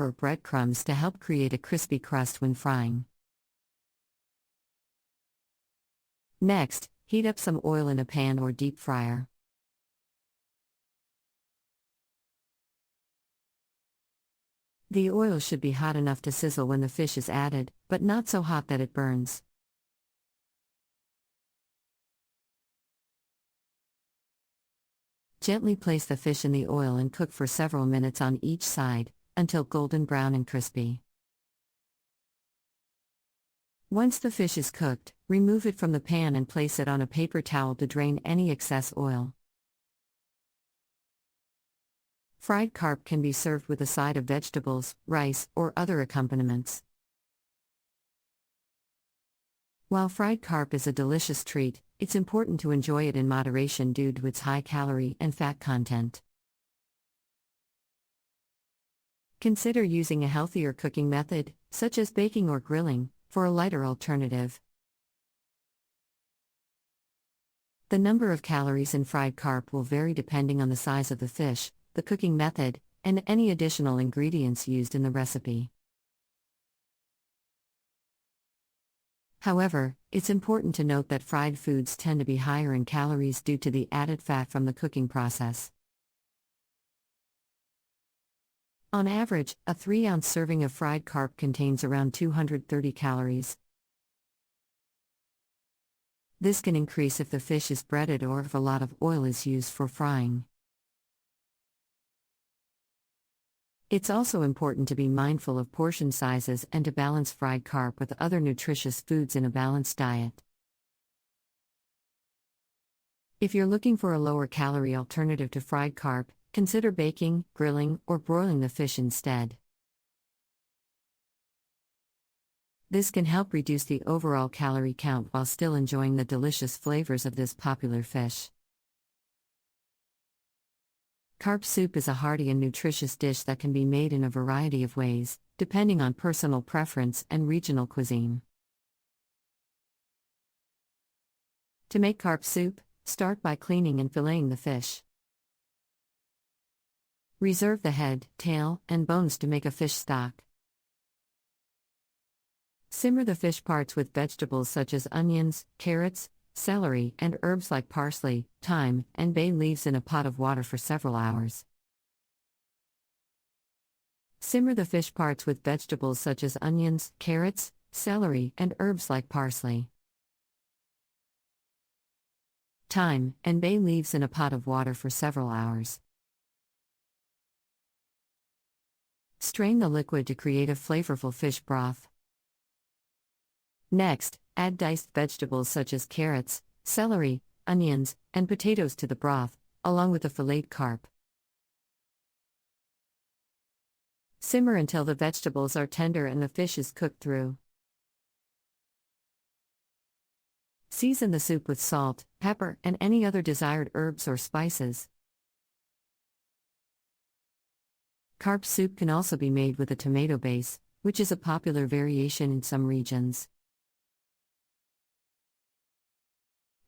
or breadcrumbs to help create a crispy crust when frying. Next, heat up some oil in a pan or deep fryer. The oil should be hot enough to sizzle when the fish is added, but not so hot that it burns. Gently place the fish in the oil and cook for several minutes on each side, until golden brown and crispy. Once the fish is cooked, remove it from the pan and place it on a paper towel to drain any excess oil. Fried carp can be served with a side of vegetables, rice, or other accompaniments. While fried carp is a delicious treat, it's important to enjoy it in moderation due to its high calorie and fat content. Consider using a healthier cooking method, such as baking or grilling, for a lighter alternative. The number of calories in fried carp will vary depending on the size of the fish, the cooking method, and any additional ingredients used in the recipe. However, it's important to note that fried foods tend to be higher in calories due to the added fat from the cooking process. On average, a 3-ounce serving of fried carp contains around 230 calories. This can increase if the fish is breaded or if a lot of oil is used for frying. It's also important to be mindful of portion sizes and to balance fried carp with other nutritious foods in a balanced diet. If you're looking for a lower calorie alternative to fried carp, consider baking, grilling, or broiling the fish instead. This can help reduce the overall calorie count while still enjoying the delicious flavors of this popular fish. Carp soup is a hearty and nutritious dish that can be made in a variety of ways, depending on personal preference and regional cuisine. To make carp soup, start by cleaning and filleting the fish. Reserve the head, tail, and bones to make a fish stock. Simmer the fish parts with vegetables such as onions, carrots, celery, and herbs like parsley, thyme, and bay leaves in a pot of water for several hours. Simmer the fish parts with vegetables such as onions, carrots, celery, and herbs like parsley, thyme, and bay leaves in a pot of water for several hours. Strain the liquid to create a flavorful fish broth. Next, add diced vegetables such as carrots, celery, onions, and potatoes to the broth, along with the filleted carp. Simmer until the vegetables are tender and the fish is cooked through. Season the soup with salt, pepper, and any other desired herbs or spices. Carp soup can also be made with a tomato base, which is a popular variation in some regions.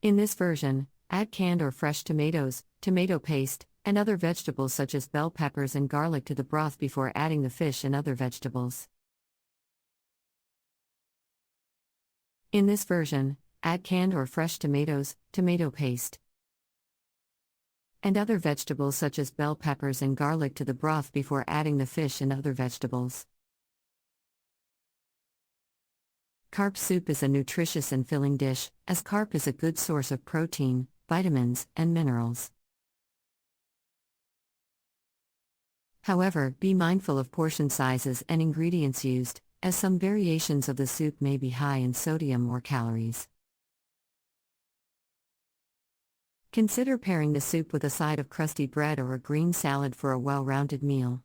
In this version, add canned or fresh tomatoes, tomato paste, and other vegetables such as bell peppers and garlic to the broth before adding the fish and other vegetables. In this version, add canned or fresh tomatoes, tomato paste, and other vegetables such as bell peppers and garlic to the broth before adding the fish and other vegetables. Carp soup is a nutritious and filling dish, as carp is a good source of protein, vitamins, and minerals. However, be mindful of portion sizes and ingredients used, as some variations of the soup may be high in sodium or calories. Consider pairing the soup with a side of crusty bread or a green salad for a well-rounded meal.